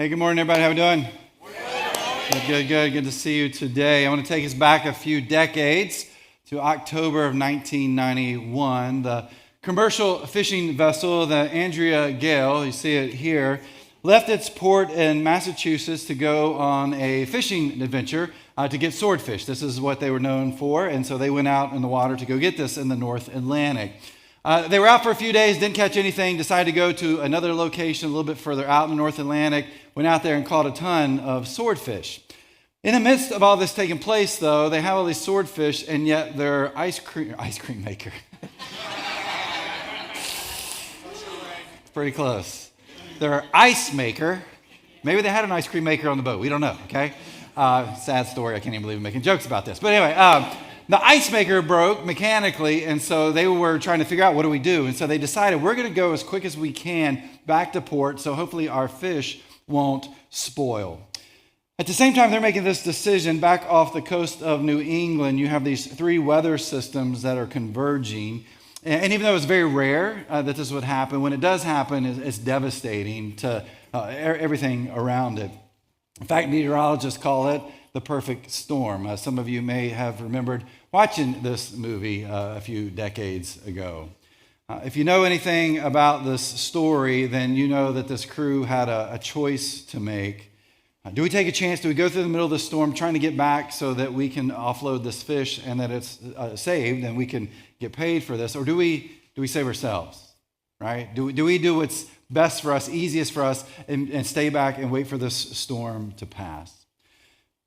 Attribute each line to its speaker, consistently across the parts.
Speaker 1: Hey, good morning, everybody. How we doing? Good. Good to see you today. I want to take us back a few decades to October of 1991. The commercial fishing vessel, the Andrea Gale, you see it here, left its port in Massachusetts to go on a fishing adventure to get swordfish. This is what they were known for, and so they went out in the water to go get this in the North Atlantic. They were out for a few days, didn't catch anything, decided to go to another location a little bit further out in the North Atlantic, went out there and caught a ton of swordfish. In the midst of all this taking place, though, they have all these swordfish, and yet their ice cream maker. Pretty close. Their ice maker, maybe they had an ice cream maker on the boat. We don't know, okay? Sad story. I can't even believe I'm making jokes about this. But anyway, the ice maker broke mechanically, and so they were trying to figure out what do we do. And so they decided we're going to go as quick as we can back to port so hopefully our fish won't spoil. At the same time they're making this decision, back off the coast of New England, you have these three weather systems that are converging. And even though it's very rare that this would happen, when it does happen, it's devastating to everything around it. In fact, meteorologists call it the perfect storm. Some of you may have remembered watching this movie a few decades ago. If you know anything about this story, then you know that this crew had a choice to make. Do we take a chance? Do we go through the middle of the storm trying to get back so that we can offload this fish and that it's saved and we can get paid for this? Or do we save ourselves, right? Do we do what's best for us, easiest for us, and stay back and wait for this storm to pass?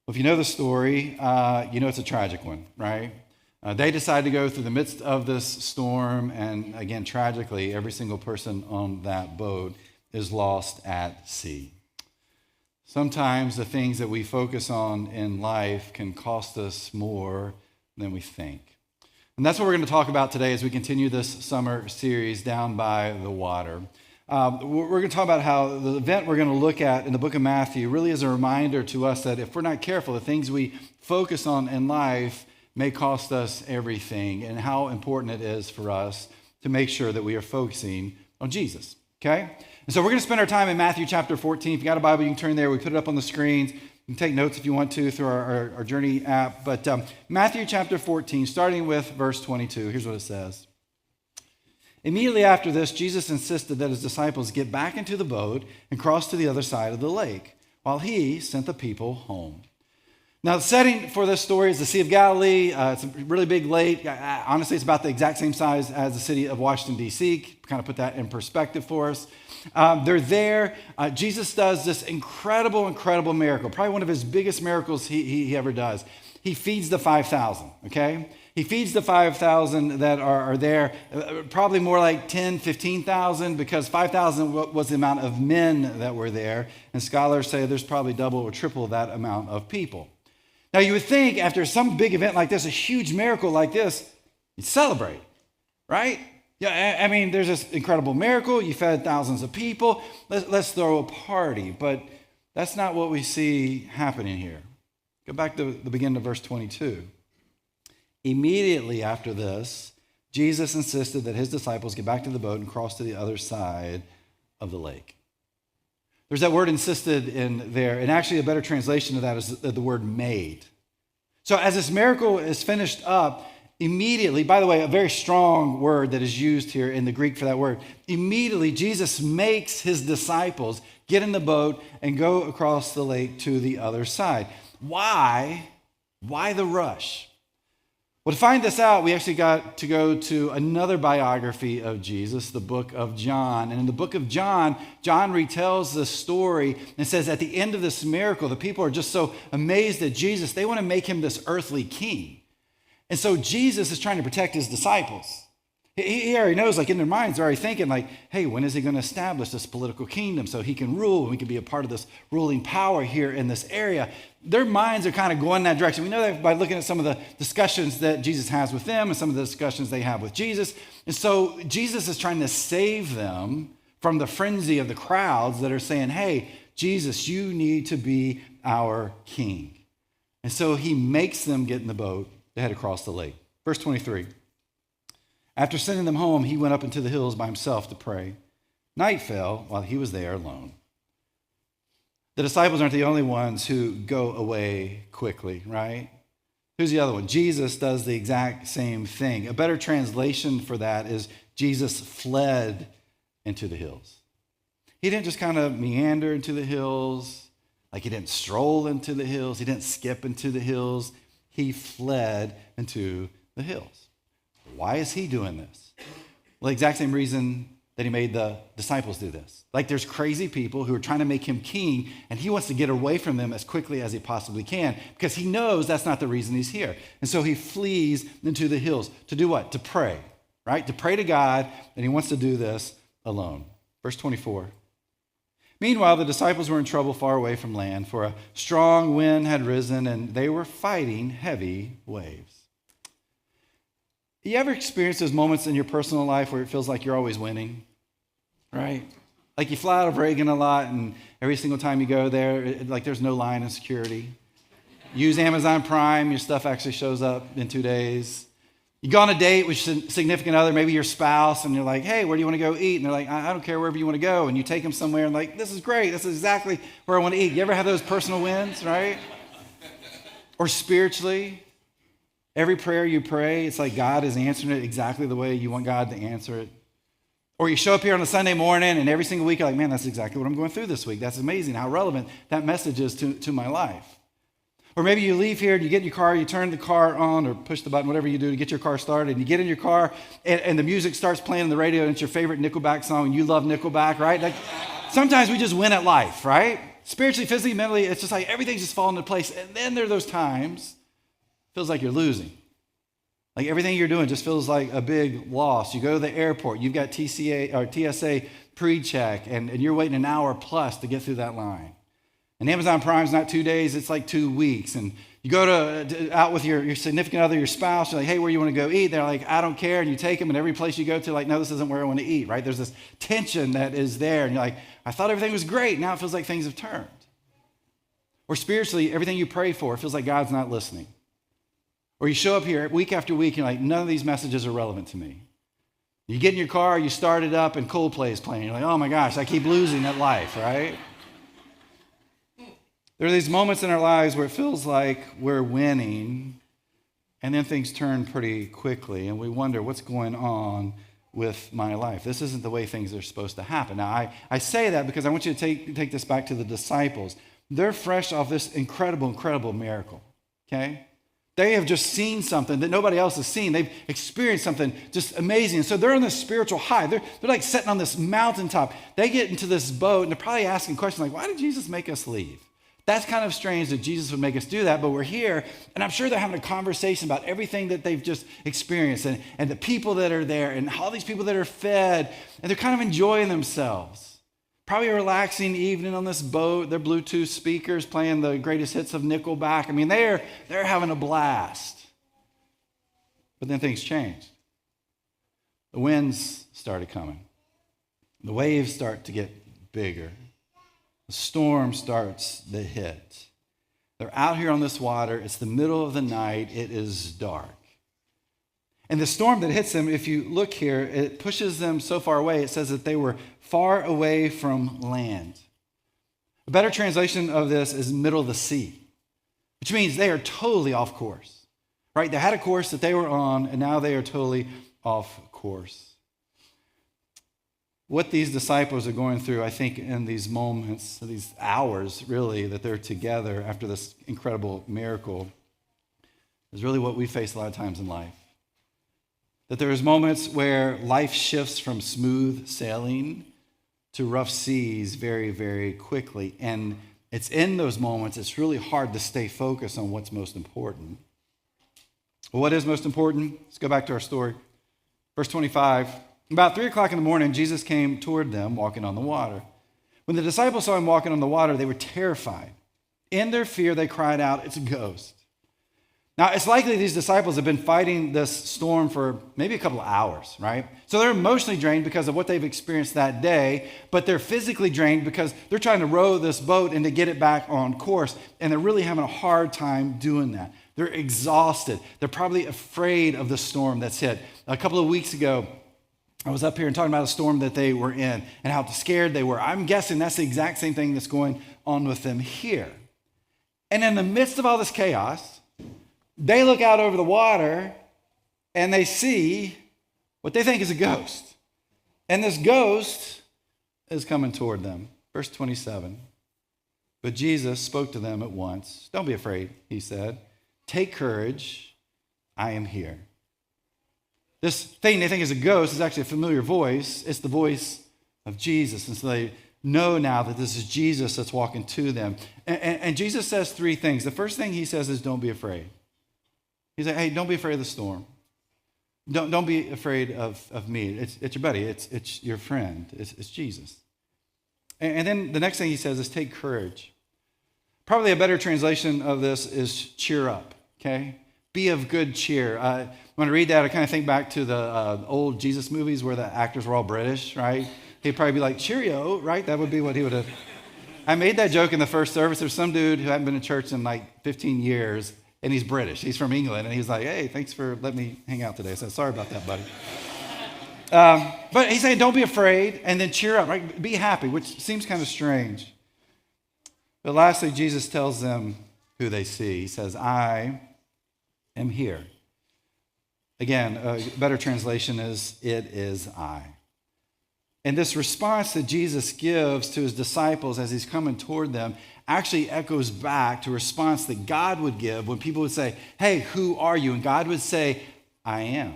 Speaker 1: Well, if you know the story, you know it's a tragic one, right? They decided to go through the midst of this storm, and again, tragically, every single person on that boat is lost at sea. Sometimes the things that we focus on in life can cost us more than we think. And that's what we're going to talk about today as we continue this summer series, Down by the Water. We're going to talk about how the event we're going to look at in the book of Matthew really is a reminder to us that if we're not careful, the things we focus on in life may cost us everything, and how important it is for us to make sure that we are focusing on Jesus, okay? And so we're going to spend our time in Matthew chapter 14. If you got a Bible, you can turn there. We put it up on the screens. You can take notes if you want to through our Journey app. But Matthew chapter 14, starting with verse 22, here's what it says. Immediately after this, Jesus insisted that his disciples get back into the boat and cross to the other side of the lake, while he sent the people home. Now, the setting for this story is the Sea of Galilee. It's a really big lake. Honestly, it's about the exact same size as the city of Washington, D.C. Kind of put that in perspective for us. They're there. Jesus does this incredible miracle, probably one of his biggest miracles he ever does. He feeds the 5,000, okay? He feeds the 5,000 that are there, probably more like 10, 15,000, because 5,000 was the amount of men that were there. And scholars say there's probably double or triple that amount of people. Now, you would think after some big event like this, a huge miracle like this, you'd celebrate, right? Yeah, I mean, there's this incredible miracle. You fed thousands of people. Let's throw a party. But that's not what we see happening here. Go back to the beginning of verse 22. Immediately after this, Jesus insisted that his disciples get back to the boat and cross to the other side of the lake. There's that word insisted in there, and actually a better translation of that is the word made. So as this miracle is finished up, immediately, by the way, a very strong word that is used here in the Greek for that word, immediately Jesus makes his disciples get in the boat and go across the lake to the other side. Why? Why the rush? Well, to find this out, we actually got to go to another biography of Jesus, the book of John. And in the book of John, John retells this story and says at the end of this miracle, the people are just so amazed at Jesus, they want to make him this earthly king. And so Jesus is trying to protect his disciples. He already knows, like in their minds, they're already thinking like, hey, when is he going to establish this political kingdom so he can rule and we can be a part of this ruling power here in this area? Their minds are kind of going that direction. We know that by looking at some of the discussions that Jesus has with them and some of the discussions they have with Jesus. And so Jesus is trying to save them from the frenzy of the crowds that are saying, hey, Jesus, you need to be our king. And so he makes them get in the boat to head across the lake. Verse 23. After sending them home, he went up into the hills by himself to pray. Night fell while he was there alone. The disciples aren't the only ones who go away quickly, right? Who's the other one? Jesus does the exact same thing. A better translation for that is Jesus fled into the hills. He didn't just kind of meander into the hills, like he didn't stroll into the hills, he didn't skip into the hills. He fled into the hills. Why is he doing this? Well, the exact same reason that he made the disciples do this. Like there's crazy people who are trying to make him king, and he wants to get away from them as quickly as he possibly can because he knows that's not the reason he's here. And so he flees into the hills to do what? To pray, right? To pray to God, and he wants to do this alone. Verse 24. Meanwhile, the disciples were in trouble far away from land, for a strong wind had risen, and they were fighting heavy waves. You ever experienced those moments in your personal life where it feels like you're always winning? Right? Like you fly out of Reagan a lot, and every single time you go there, like there's no line of security. Use Amazon Prime, your stuff actually shows up in 2 days. You go on a date with a significant other, maybe your spouse, and you're like, hey, where do you want to go eat? And they're like, I don't care, wherever you want to go. And you take them somewhere and like, this is great. This is exactly where I want to eat. You ever have those personal wins, right? Or spiritually, every prayer you pray, it's like God is answering it exactly the way you want God to answer it. Or you show up here on a Sunday morning, and every single week you're like, man, that's exactly what I'm going through this week. That's amazing how relevant that message is to my life. Or maybe you leave here and you get in your car, you turn the car on or push the button, whatever you do to get your car started, and you get in your car and the music starts playing on the radio, and it's your favorite Nickelback song, and you love Nickelback, right? Like, sometimes we just win at life, right? Spiritually, physically, mentally, it's just like everything's just falling into place. And then there are those times, it feels like you're losing. Like everything you're doing just feels like a big loss. You go to the airport, you've got TSA pre-check, and you're waiting an hour plus to get through that line. And Amazon Prime's not 2 days, it's like 2 weeks. And you go out with your significant other, your spouse, you're like, hey, where do you want to go eat? They're like, I don't care. And you take them, and every place you go to, like, no, this isn't where I want to eat, right? There's this tension that is there. And you're like, I thought everything was great. Now it feels like things have turned. Or spiritually, everything you pray for, it feels like God's not listening. Or you show up here week after week, and you're like, none of these messages are relevant to me. You get in your car, you start it up, and Coldplay is playing. You're like, oh my gosh, I keep losing at life, right? There are these moments in our lives where it feels like we're winning, and then things turn pretty quickly, and we wonder, what's going on with my life? This isn't the way things are supposed to happen. Now, I say that because I want you to take this back to the disciples. They're fresh off this incredible, incredible miracle, okay? They have just seen something that nobody else has seen. They've experienced something just amazing. So they're on this spiritual high. They're like sitting on this mountaintop. They get into this boat, and they're probably asking questions like, why did Jesus make us leave? That's kind of strange that Jesus would make us do that, but we're here, and I'm sure they're having a conversation about everything that they've just experienced and the people that are there and all these people that are fed, and they're kind of enjoying themselves. Probably a relaxing evening on this boat, their Bluetooth speakers playing the greatest hits of Nickelback. I mean, they're having a blast. But then things changed. The winds started coming. The waves start to get bigger. The storm starts to hit. They're out here on this water. It's the middle of the night. It is dark. And the storm that hits them, if you look here, it pushes them so far away. It says that they were far away from land. A better translation of this is middle of the sea, which means they are totally off course, right? They had a course that they were on, and now they are totally off course. What these disciples are going through, I think, in these moments, these hours, really, that they're together after this incredible miracle, is really what we face a lot of times in life. That there's moments where life shifts from smooth sailing to rough seas very, very quickly. And it's in those moments, it's really hard to stay focused on what's most important. Well, what is most important? Let's go back to our story. Verse 25. About 3 o'clock in the morning, Jesus came toward them walking on the water. When the disciples saw him walking on the water, they were terrified. In their fear, they cried out, "It's a ghost." Now, it's likely these disciples have been fighting this storm for maybe a couple of hours, right? So they're emotionally drained because of what they've experienced that day, but they're physically drained because they're trying to row this boat and to get it back on course, and they're really having a hard time doing that. They're exhausted. They're probably afraid of the storm that's hit. A couple of weeks ago, I was up here and talking about a storm that they were in and how scared they were. I'm guessing that's the exact same thing that's going on with them here. And in the midst of all this chaos, they look out over the water and they see what they think is a ghost. And this ghost is coming toward them. Verse 27. But Jesus spoke to them at once. Don't be afraid, he said. Take courage. I am here. This thing they think is a ghost is actually a familiar voice. It's the voice of Jesus. And so they know now that this is Jesus that's walking to them. And Jesus says three things. The first thing he says is, don't be afraid. He's like, hey, don't be afraid of the storm. Don't be afraid of me. It's your buddy. It's your friend. It's Jesus. And then the next thing he says is take courage. Probably a better translation of this is cheer up, okay? Be of good cheer. When I read that, I kind of think back to the old Jesus movies where the actors were all British, right? He'd probably be like, cheerio, right? That would be what he would have. I made that joke in the first service. There's some dude who hadn't been in church in like 15 years, and he's British. He's from England, and he's like, hey, thanks for letting me hang out today. So sorry about that, buddy. But he's saying, don't be afraid, and then cheer up, right? Be happy, which seems kind of strange. But lastly, Jesus tells them who they see. He says, I am here. Again, a better translation is, it is I. And this response that Jesus gives to his disciples as he's coming toward them actually echoes back to a response that God would give when people would say, hey, who are you? And God would say, I am.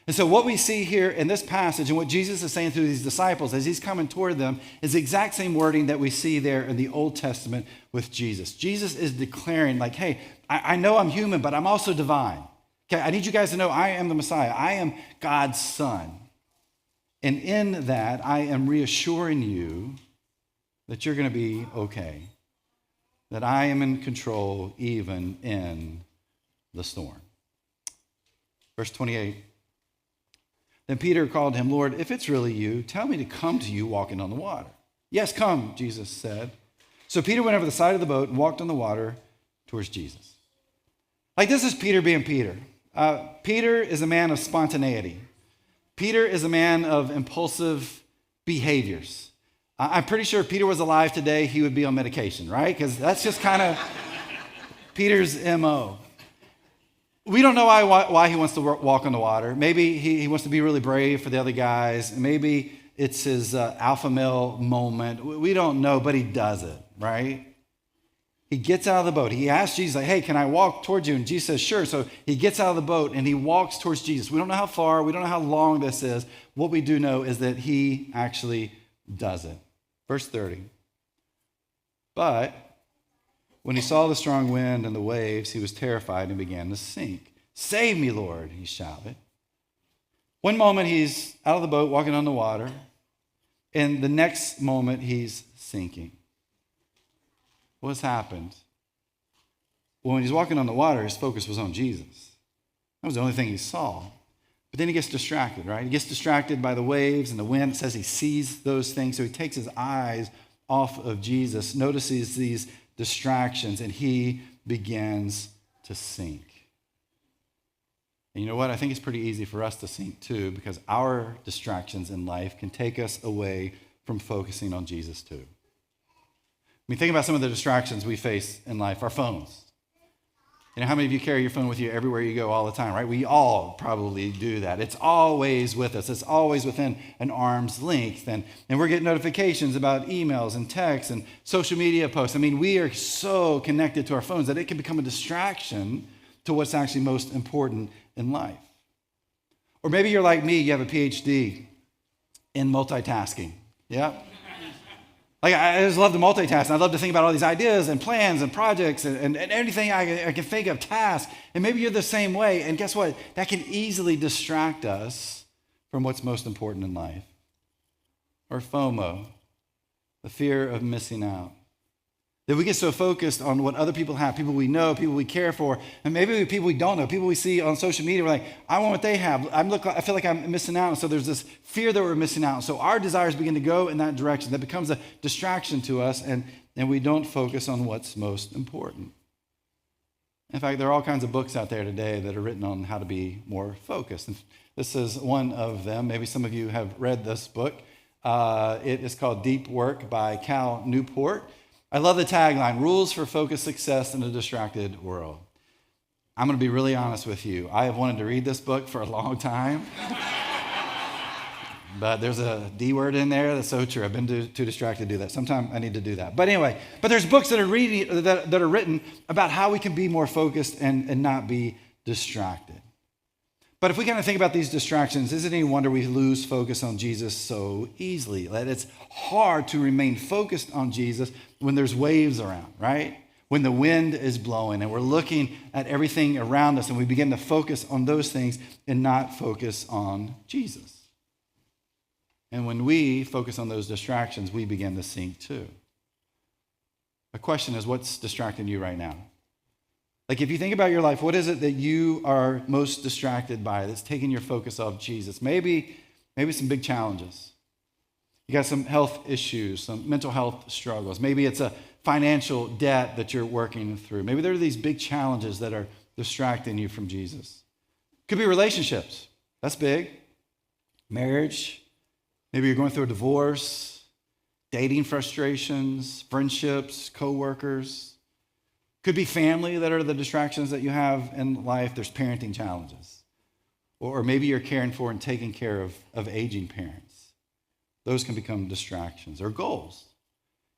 Speaker 1: And so what we see here in this passage and what Jesus is saying to these disciples as he's coming toward them is the exact same wording that we see there in the Old Testament with Jesus. Jesus is declaring like, hey, I know I'm human, but I'm also divine. Okay, I need you guys to know I am the Messiah. I am God's son. And in that, I am reassuring you that you're going to be okay, that I am in control even in the storm. Verse 28. Then Peter called him, Lord, if it's really you, tell me to come to you walking on the water. Yes, come, Jesus said. So Peter went over the side of the boat and walked on the water towards Jesus. Like this is Peter being Peter. Peter is a man of spontaneity. Peter is a man of impulsive behaviors. I'm pretty sure if Peter was alive today, he would be on medication, right? Because that's just kind of Peter's MO. We don't know why he wants to walk on the water. Maybe he wants to be really brave for the other guys. Maybe it's his alpha male moment. We don't know, but he does it, right? He gets out of the boat. He asks Jesus, like, hey, can I walk towards you? And Jesus says, sure. So he gets out of the boat and he walks towards Jesus. We don't know how far. We don't know how long this is. What we do know is that he actually does it. Verse 30. But when he saw the strong wind and the waves, he was terrified and began to sink. Save me, Lord, he shouted. One moment he's out of the boat walking on the water, and the next moment he's sinking. What's happened? Well, when he's walking on the water, his focus was on Jesus. That was the only thing he saw. But then he gets distracted, right? He gets distracted by the waves and the wind. It says he sees those things, so he takes his eyes off of Jesus, notices these distractions, and he begins to sink. And you know what? I think it's pretty easy for us to sink too, because our distractions in life can take us away from focusing on Jesus too. I mean, think about some of the distractions we face in life. Our phones. You know, how many of you carry your phone with you everywhere you go all the time, right? We all probably do that. It's always with us. It's always within an arm's length. And we're getting notifications about emails and texts and social media posts. I mean, we are so connected to our phones that it can become a distraction to what's actually most important in life. Or maybe you're like me, you have a PhD in multitasking. Yeah? Like, I just love to multitask. I love to think about all these ideas and plans and projects and anything I can think of, tasks. And maybe you're the same way. And guess what? That can easily distract us from what's most important in life. Or FOMO, the fear of missing out. That we get so focused on what other people have, people we know, people we care for, and maybe people we don't know, people we see on social media. We're like, I want what they have. I feel like I'm missing out. And so there's this fear that we're missing out. So our desires begin to go in that direction. That becomes a distraction to us, and we don't focus on what's most important. In fact, there are all kinds of books out there today that are written on how to be more focused. And this is one of them. Maybe some of you have read this book. It is called Deep Work by Cal Newport. I love the tagline, Rules for Focused Success in a Distracted World. I'm going to be really honest with you. I have wanted to read this book for a long time. But there's a D word in there. That's so true. I've been too distracted to do that. Sometime I need to do that. But anyway, there's books that are written about how we can be more focused and not be distracted. But if we kind of think about these distractions, isn't it any wonder we lose focus on Jesus so easily? That it's hard to remain focused on Jesus when there's waves around, right? When the wind is blowing and we're looking at everything around us and we begin to focus on those things and not focus on Jesus. And when we focus on those distractions, we begin to sink too. The question is, what's distracting you right now? Like if you think about your life, what is it that you are most distracted by that's taking your focus off Jesus? Maybe some big challenges. You got some health issues, some mental health struggles. Maybe it's a financial debt that you're working through. Maybe there are these big challenges that are distracting you from Jesus. Could be relationships. That's big. Marriage. Maybe you're going through a divorce, dating frustrations, friendships, coworkers. Could be family that are the distractions that you have in life. There's parenting challenges. Or maybe you're caring for and taking care of aging parents. Those can become distractions. Or goals.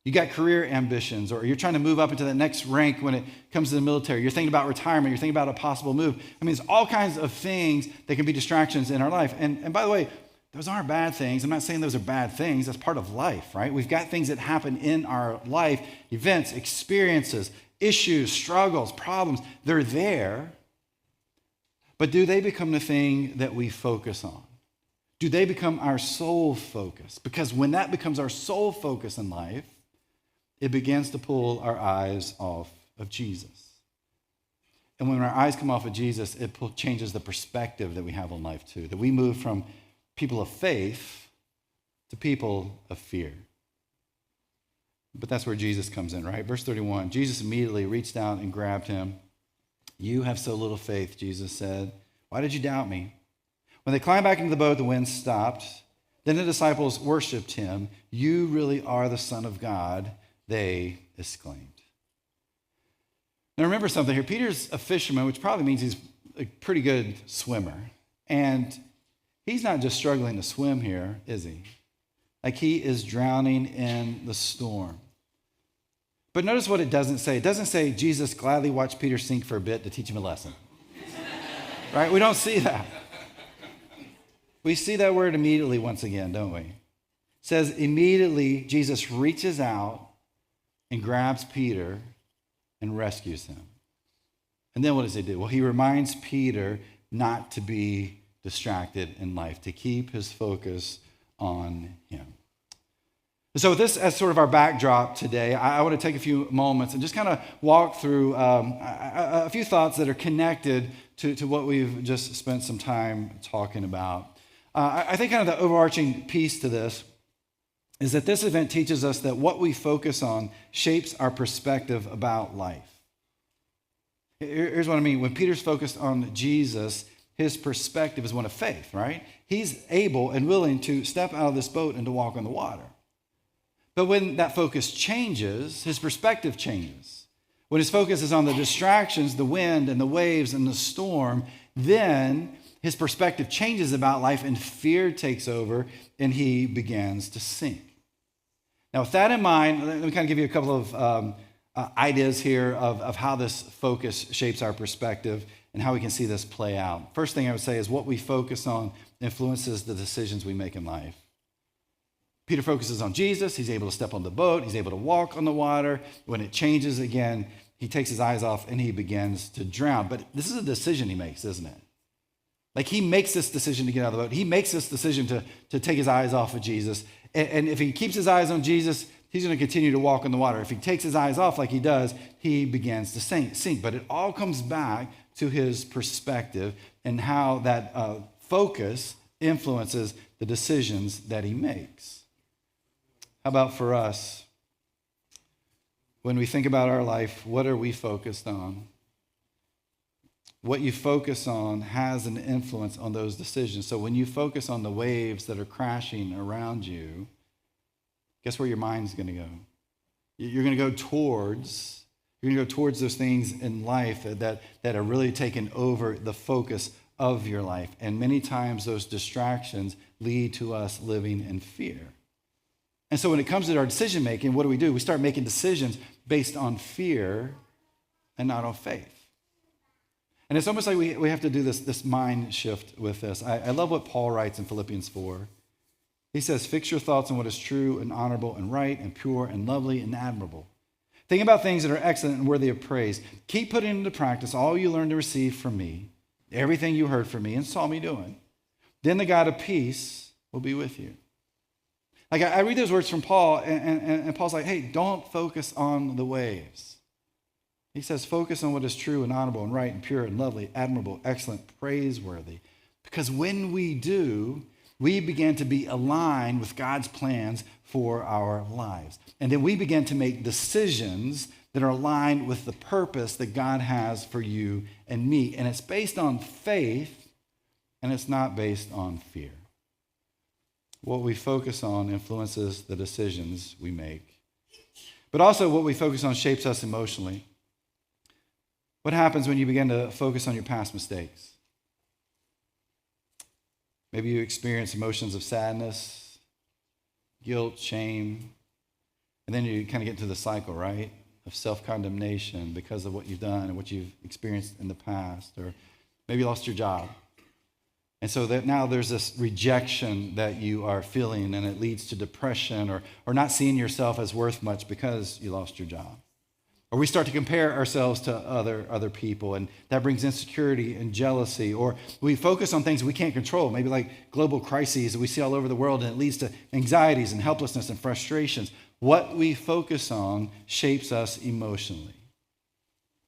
Speaker 1: You got career ambitions, or you're trying to move up into the next rank when it comes to the military. You're thinking about retirement. You're thinking about a possible move. I mean, there's all kinds of things that can be distractions in our life. And by the way, those aren't bad things. I'm not saying those are bad things. That's part of life, right? We've got things that happen in our life, events, experiences, issues, struggles, problems. They're there. But do they become the thing that we focus on? Do they become our sole focus? Because when that becomes our sole focus in life, it begins to pull our eyes off of Jesus. And when our eyes come off of Jesus, it changes the perspective that we have on life too. That we move from people of faith to people of fear. But that's where Jesus comes in, right? Verse 31, Jesus immediately reached out and grabbed him. You have so little faith, Jesus said. Why did you doubt me? When they climbed back into the boat, the wind stopped. Then the disciples worshiped him. You really are the Son of God, they exclaimed. Now remember something here. Peter's a fisherman, which probably means he's a pretty good swimmer. And he's not just struggling to swim here, is he? Like he is drowning in the storm. But notice what it doesn't say. It doesn't say Jesus gladly watched Peter sink for a bit to teach him a lesson. Right? We don't see that. We see that word immediately once again, don't we? It says immediately Jesus reaches out and grabs Peter and rescues him. And then what does he do? Well, he reminds Peter not to be distracted in life, to keep his focus on him. So with this as sort of our backdrop today, I want to take a few moments and just kind of walk through a few thoughts that are connected to what we've just spent some time talking about. I think kind of the overarching piece to this is that this event teaches us that what we focus on shapes our perspective about life. Here's what I mean. When Peter's focused on Jesus, his perspective is one of faith, right? He's able and willing to step out of this boat and to walk on the water. But when that focus changes, his perspective changes. When his focus is on the distractions, the wind and the waves and the storm, then his perspective changes about life and fear takes over and he begins to sink. Now, with that in mind, let me kind of give you a couple of ideas here of how this focus shapes our perspective and how we can see this play out. First thing I would say is what we focus on influences the decisions we make in life. Peter focuses on Jesus. He's able to step on the boat. He's able to walk on the water. When it changes again, he takes his eyes off and he begins to drown. But this is a decision he makes, isn't it? Like he makes this decision to get out of the boat. He makes this decision to take his eyes off of Jesus. And if he keeps his eyes on Jesus, he's going to continue to walk on the water. If he takes his eyes off like he does, he begins to sink. But it all comes back to his perspective and how that focus influences the decisions that he makes. How about for us? When we think about our life, what are we focused on? What you focus on has an influence on those decisions. So when you focus on the waves that are crashing around you, guess where your mind's going to go? You're going to go towards those things in life that are really taking over the focus of your life. And many times those distractions lead to us living in fear. And so when it comes to our decision making, what do? We start making decisions based on fear and not on faith. And it's almost like we have to do this mind shift with this. I love what Paul writes in Philippians 4. He says, fix your thoughts on what is true and honorable and right and pure and lovely and admirable. Think about things that are excellent and worthy of praise. Keep putting into practice all you learned to receive from me, everything you heard from me and saw me doing. Then the God of peace will be with you. Like I read those words from Paul, and Paul's like, hey, don't focus on the waves. He says, focus on what is true and honorable and right and pure and lovely, admirable, excellent, praiseworthy. Because when we do, we begin to be aligned with God's plans for our lives. And then we begin to make decisions that are aligned with the purpose that God has for you and me. And it's based on faith, and it's not based on fear. What we focus on influences the decisions we make. But also what we focus on shapes us emotionally. What happens when you begin to focus on your past mistakes? Maybe you experience emotions of sadness, guilt, shame, and then you kind of get into the cycle, right, of self-condemnation because of what you've done and what you've experienced in the past, or maybe you lost your job. And so that now there's this rejection that you are feeling, and it leads to depression or not seeing yourself as worth much because you lost your job. Or we start to compare ourselves to other people, and that brings insecurity and jealousy. Or we focus on things we can't control, maybe like global crises that we see all over the world, and it leads to anxieties and helplessness and frustrations. What we focus on shapes us emotionally.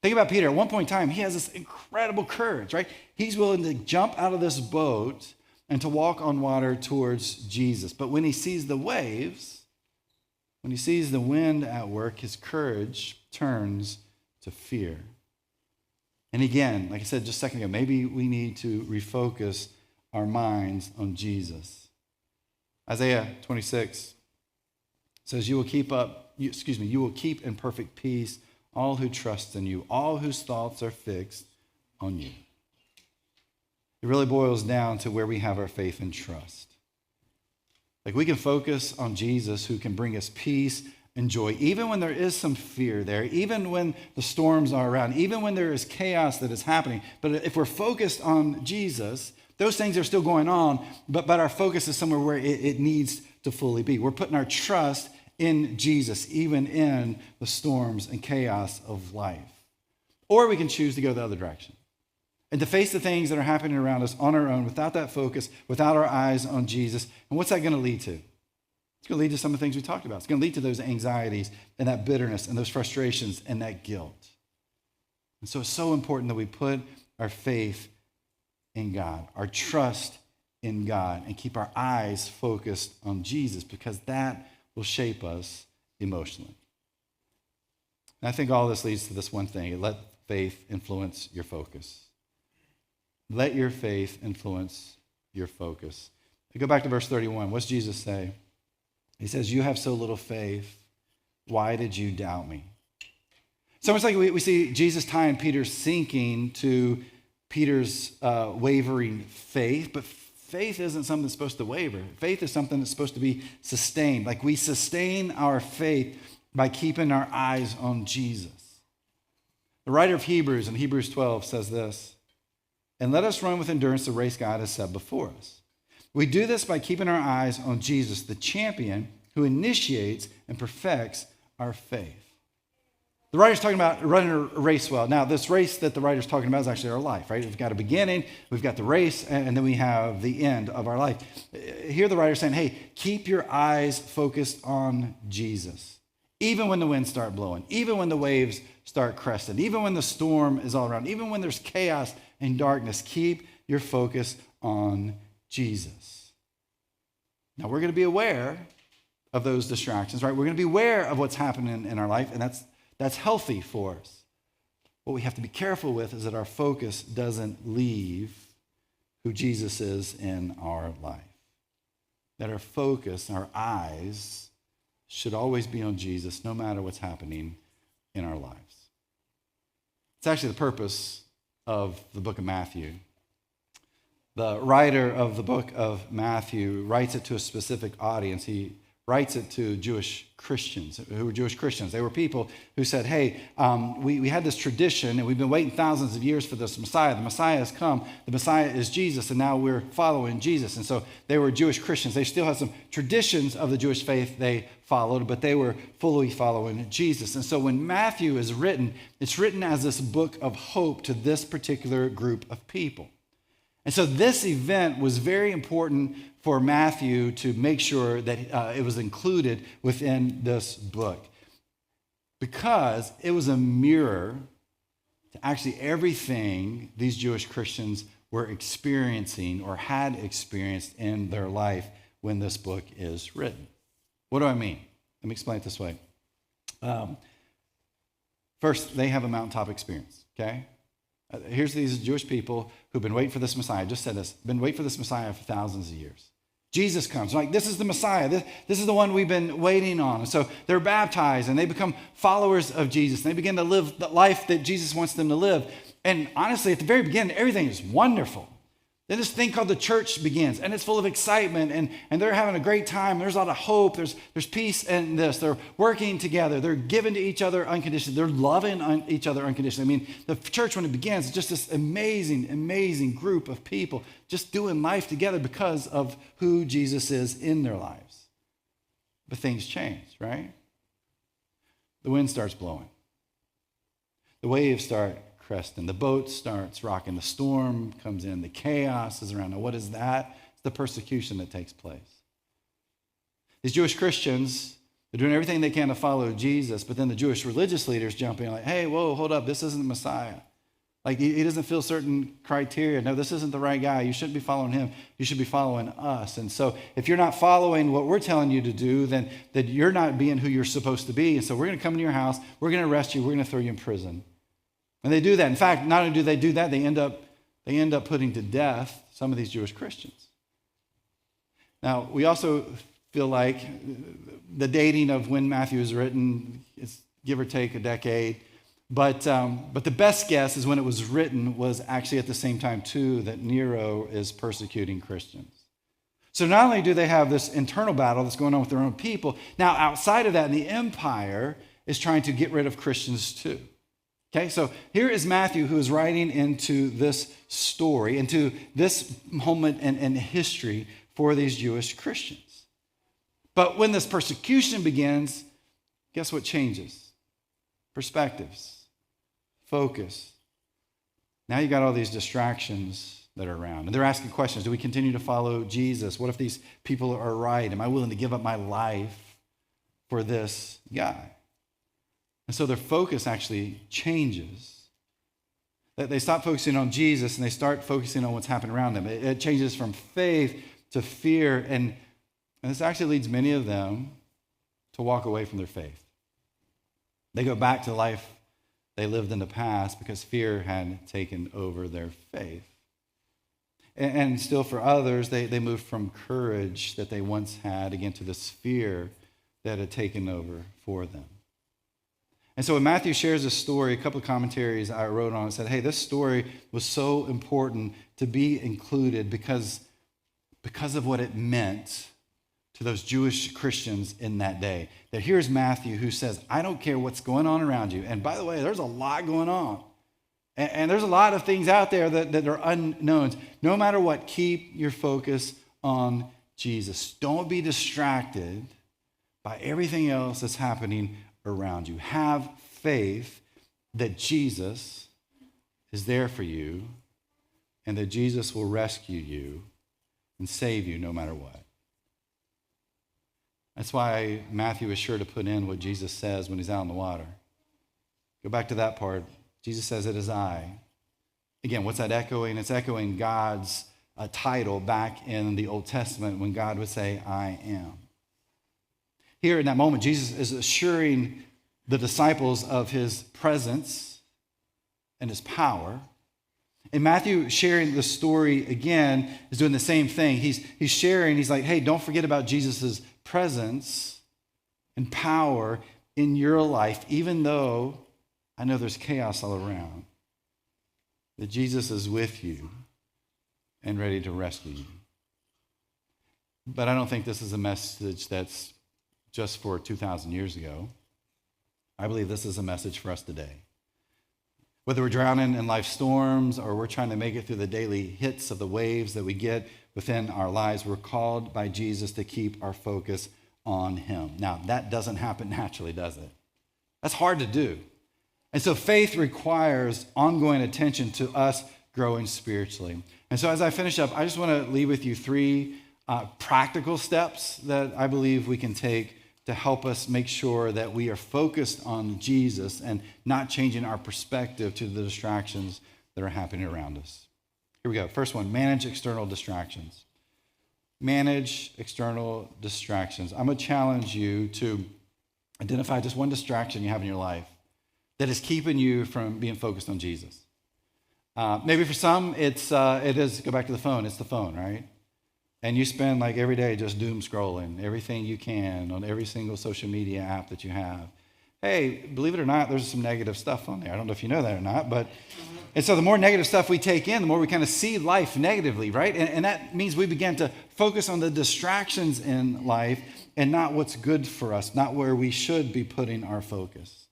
Speaker 1: Think about Peter. At one point in time, he has this incredible courage, right? He's willing to jump out of this boat and to walk on water towards Jesus. But when he sees the waves, when he sees the wind at work, his courage turns to fear. And again, like I said just a second ago, maybe we need to refocus our minds on Jesus. Isaiah 26 says, you will keep in perfect peace all who trust in you, all whose thoughts are fixed on you. It really boils down to where we have our faith and trust. Like we can focus on Jesus, who can bring us peace and joy, even when there is some fear there, even when the storms are around, even when there is chaos that is happening. But if we're focused on Jesus, those things are still going on, but our focus is somewhere where it needs to fully be. We're putting our trust in Jesus, even in the storms and chaos of life. Or we can choose to go the other direction and to face the things that are happening around us on our own, without that focus, without our eyes on Jesus. And what's that going to lead to? It's going to lead to some of the things we talked about. It's going to lead to those anxieties and that bitterness and those frustrations and that guilt. And so it's so important that we put our faith in God, our trust in God, and keep our eyes focused on Jesus, because that will shape us emotionally. And I think all this leads to this one thing: let faith influence your focus. Let your faith influence your focus. We go back to verse 31. What's Jesus say? He says, you have so little faith. Why did you doubt me? It's almost like we see Jesus tying Peter's sinking to Peter's wavering faith, but faith isn't something that's supposed to waver. Faith is something that's supposed to be sustained. Like we sustain our faith by keeping our eyes on Jesus. The writer of Hebrews in Hebrews 12 says this, and let us run with endurance the race God has set before us. We do this by keeping our eyes on Jesus, the champion who initiates and perfects our faith. The writer's talking about running a race well. Now, this race that the writer's talking about is actually our life, right? We've got a beginning, we've got the race, and then we have the end of our life. Here the writer's saying, hey, keep your eyes focused on Jesus. Even when the winds start blowing, even when the waves start cresting, even when the storm is all around, even when there's chaos and darkness, keep your focus on Jesus. Now, we're going to be aware of those distractions, right? We're going to be aware of what's happening in our life, and that's healthy for us. What we have to be careful with is that our focus doesn't leave who Jesus is in our life. That our focus, our eyes, should always be on Jesus, no matter what's happening in our lives. It's actually the purpose of the book of Matthew. The writer of the book of Matthew writes it to a specific audience. He writes it to Jewish Christians who were Jewish Christians. They were people who said, hey, we had this tradition and we've been waiting thousands of years for this Messiah. The Messiah has come. The Messiah is Jesus, and now we're following Jesus. And so they were Jewish Christians. They still had some traditions of the Jewish faith they followed, but they were fully following Jesus. And so when Matthew is written, it's written as this book of hope to this particular group of people. And so this event was very important for Matthew to make sure that it was included within this book, because it was a mirror to actually everything these Jewish Christians were experiencing or had experienced in their life when this book is written. What do I mean? Let me explain it this way. First, they have a mountaintop experience, okay? Here's these Jewish people who've been waiting for this Messiah. I just said this. Been waiting for this Messiah for thousands of years. Jesus comes. Like, this is the Messiah. This is the one we've been waiting on. And so they're baptized and they become followers of Jesus. And they begin to live the life that Jesus wants them to live. And honestly, at the very beginning, everything is wonderful. Then this thing called the church begins, and it's full of excitement, and they're having a great time. There's a lot of hope. There's peace in this. They're working together. They're giving to each other unconditionally. They're loving each other unconditionally. I mean, the church, when it begins, is just this amazing, amazing group of people just doing life together because of who Jesus is in their lives. But things change, right? The wind starts blowing. The waves start cresting. The boat starts rocking. The storm comes in. The chaos is around. Now, what is that? It's the persecution that takes place. These Jewish Christians, they're doing everything they can to follow Jesus, but then the Jewish religious leaders jump in like, hey, whoa, hold up. This isn't the Messiah. Like, he doesn't fill certain criteria. No, this isn't the right guy. You shouldn't be following him. You should be following us. And so if you're not following what we're telling you to do, then you're not being who you're supposed to be. And so we're going to come into your house. We're going to arrest you. We're going to throw you in prison. And they do that. In fact, not only do they do that, they end up putting to death some of these Jewish Christians. Now, we also feel like the dating of when Matthew is written is give or take a decade. But the best guess is when it was written was actually at the same time, too, that Nero is persecuting Christians. So not only do they have this internal battle that's going on with their own people, now outside of that, the empire is trying to get rid of Christians, too. Okay, so here is Matthew, who is writing into this story, into this moment in history for these Jewish Christians. But when this persecution begins, guess what changes? Perspectives, focus. Now you got all these distractions that are around. And they're asking questions. Do we continue to follow Jesus? What if these people are right? Am I willing to give up my life for this guy? And so their focus actually changes. That they stop focusing on Jesus and they start focusing on what's happening around them. It changes from faith to fear. And this actually leads many of them to walk away from their faith. They go back to life they lived in the past because fear had taken over their faith. And still for others, they move from courage that they once had, again, to this fear that had taken over for them. And so when Matthew shares this story, a couple of commentaries I wrote on it said, hey, this story was so important to be included because of what it meant to those Jewish Christians in that day. That here's Matthew who says, I don't care what's going on around you. And by the way, there's a lot going on. And there's a lot of things out there that are unknowns. No matter what, keep your focus on Jesus. Don't be distracted by everything else that's happening around you. Have faith that Jesus is there for you and that Jesus will rescue you and save you no matter what. That's why Matthew is sure to put in what Jesus says when he's out in the water. Go back to that part. Jesus says, it is I. Again, what's that echoing? It's echoing God's title back in the Old Testament when God would say, I am. Here in that moment, Jesus is assuring the disciples of his presence and his power. And Matthew, sharing the story again, is doing the same thing. He's sharing, he's like, hey, don't forget about Jesus' presence and power in your life, even though I know there's chaos all around, that Jesus is with you and ready to rescue you. But I don't think this is a message that's just for 2,000 years ago. I believe this is a message for us today. Whether we're drowning in life's storms or we're trying to make it through the daily hits of the waves that we get within our lives, we're called by Jesus to keep our focus on him. Now, that doesn't happen naturally, does it? That's hard to do. And so faith requires ongoing attention to us growing spiritually. And so as I finish up, I just want to leave with you three practical steps that I believe we can take to help us make sure that we are focused on Jesus and not changing our perspective to the distractions that are happening around us. Here we go. First one, manage external distractions. Manage external distractions. I'm going to challenge you to identify just one distraction you have in your life that is keeping you from being focused on Jesus. Maybe for some, it is, go back to the phone, it's the phone, right? And you spend like every day just doom scrolling everything you can on every single social media app that you have. Hey, believe it or not, there's some negative stuff on there. I don't know if you know that or not, but and so the more negative stuff we take in, the more we kind of see life negatively, right? And that means we begin to focus on the distractions in life and not what's good for us, not where we should be putting our focus.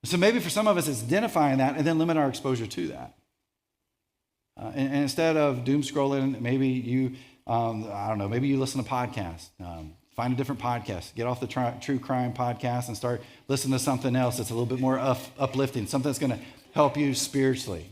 Speaker 1: So maybe for some of us, it's identifying that and then limit our exposure to that. And instead of doom scrolling, maybe you, I don't know, maybe you listen to podcasts. Find a different podcast. Get off the true crime podcast and start listening to something else that's a little bit more uplifting, something that's going to help you spiritually.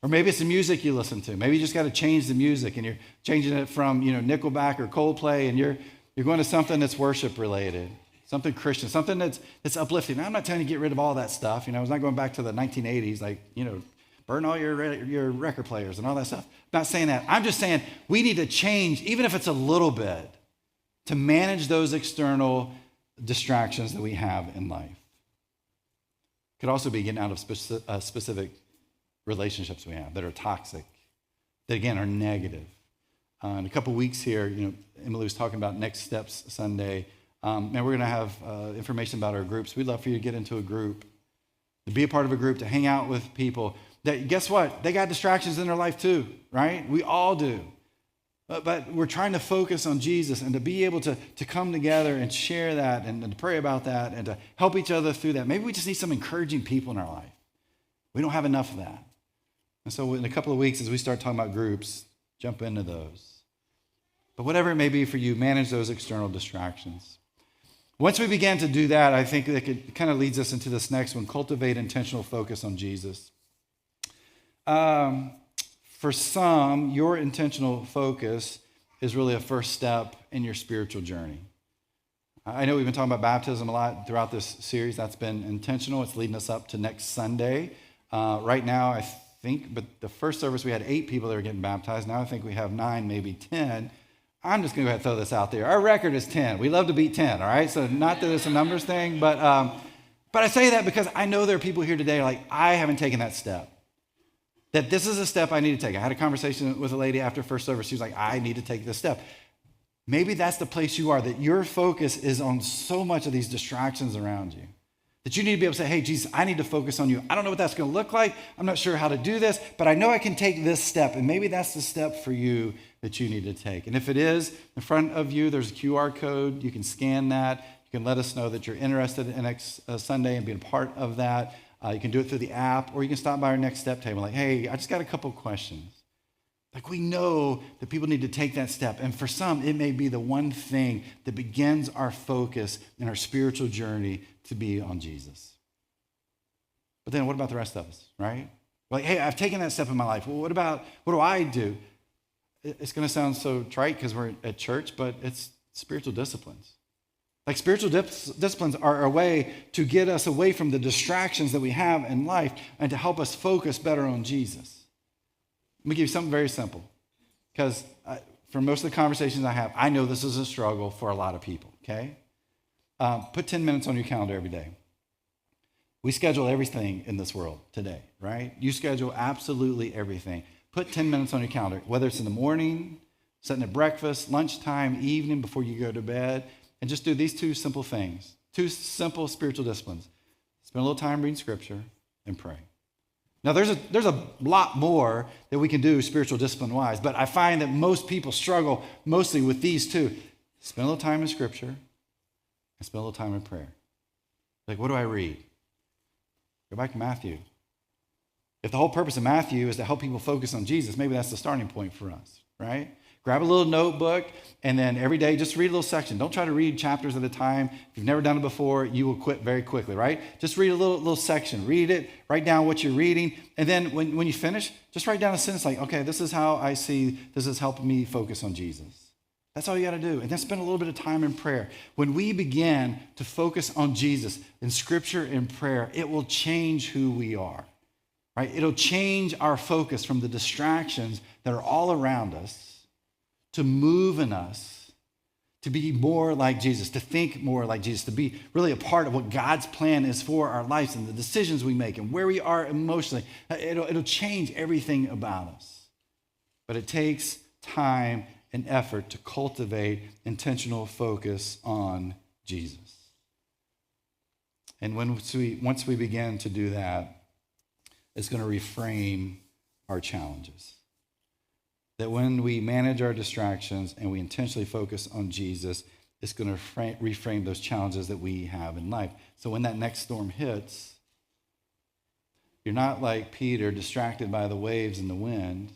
Speaker 1: Or maybe it's the music you listen to. Maybe you just got to change the music and you're changing it from, Nickelback or Coldplay and you're going to something that's worship related, something Christian, something that's uplifting. Now, I'm not telling you to get rid of all that stuff. I was not going back to the 1980s, like, burn all your record players and all that stuff. I'm not saying that. I'm just saying we need to change, even if it's a little bit, to manage those external distractions that we have in life. Could also be getting out of specific relationships we have that are toxic, that again are negative. In a couple weeks here, Emily was talking about Next Steps Sunday, and we're going to have information about our groups. We'd love for you to get into a group, to be a part of a group, to hang out with people that, guess what? They got distractions in their life too, right? We all do. But we're trying to focus on Jesus and to be able to come together and share that and to pray about that and to help each other through that. Maybe we just need some encouraging people in our life. We don't have enough of that. And so in a couple of weeks, as we start talking about groups, jump into those. But whatever it may be for you, manage those external distractions. Once we begin to do that, I think it kind of leads us into this next one, cultivate intentional focus on Jesus. For some, your intentional focus is really a first step in your spiritual journey. I know we've been talking about baptism a lot throughout this series. That's been intentional. It's leading us up to next Sunday. Right now, I think, but the first service we had 8 people that were getting baptized. Now I think we have 9, maybe 10. I'm just going to go ahead and throw this out there. Our record is 10. We love to beat 10, all right? So not that it's a numbers thing, but I say that because I know there are people here today like, I haven't taken that step. That this is a step I need to take. I had a conversation with a lady after first service. She was like, I need to take this step. Maybe that's the place you are, that your focus is on so much of these distractions around you. That you need to be able to say, hey, Jesus, I need to focus on you. I don't know what that's going to look like. I'm not sure how to do this, but I know I can take this step. And maybe that's the step for you that you need to take. And if it is, in front of you, there's a QR code. You can scan that. You can let us know that you're interested in next Sunday and being part of that. You can do it through the app, or you can stop by our Next Step table like, hey, I just got a couple questions. Like, we know that people need to take that step. And for some, it may be the one thing that begins our focus in our spiritual journey to be on Jesus. But then what about the rest of us, right? Like, hey, I've taken that step in my life. Well, what do I do? It's going to sound so trite because we're at church, but it's spiritual disciplines. Like spiritual disciplines are a way to get us away from the distractions that we have in life and to help us focus better on Jesus. Let me give you something very simple, because from most of the conversations I have, I know this is a struggle for a lot of people, okay? Put 10 minutes on your calendar every day. We schedule everything in this world today, right? You schedule absolutely everything. Put 10 minutes on your calendar, whether it's in the morning, sitting at breakfast, lunchtime, evening, before you go to bed, and just do these two simple things, two simple spiritual disciplines. Spend a little time reading scripture and pray. Now, there's a lot more that we can do spiritual discipline-wise, but I find that most people struggle mostly with these two. Spend a little time in scripture and spend a little time in prayer. Like, what do I read? Go back to Matthew. If the whole purpose of Matthew is to help people focus on Jesus, maybe that's the starting point for us, right? Grab a little notebook, and then every day just read a little section. Don't try to read chapters at a time. If you've never done it before, you will quit very quickly, right? Just read a little section. Read it, write down what you're reading, and then when you finish, just write down a sentence like, okay, this is how I see this is helping me focus on Jesus. That's all you got to do. And then spend a little bit of time in prayer. When we begin to focus on Jesus in scripture and prayer, it will change who we are, right? It'll change our focus from the distractions that are all around us to move in us to be more like Jesus, to think more like Jesus, to be really a part of what God's plan is for our lives and the decisions we make and where we are emotionally. It'll change everything about us. But it takes time and effort to cultivate intentional focus on Jesus. And once we begin to do that, it's going to reframe our challenges. That when we manage our distractions and we intentionally focus on Jesus, it's going to reframe those challenges that we have in life. So when that next storm hits, you're not like Peter, distracted by the waves and the wind.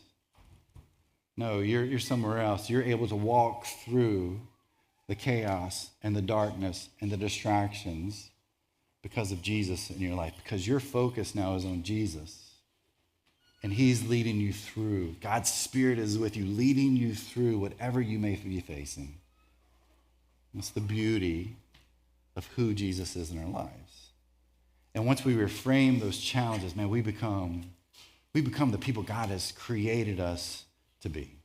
Speaker 1: No, you're somewhere else. You're able to walk through the chaos and the darkness and the distractions because of Jesus in your life, because your focus now is on Jesus. And he's leading you through. God's Spirit is with you, leading you through whatever you may be facing. That's the beauty of who Jesus is in our lives. And once we reframe those challenges, man, we become the people God has created us to be.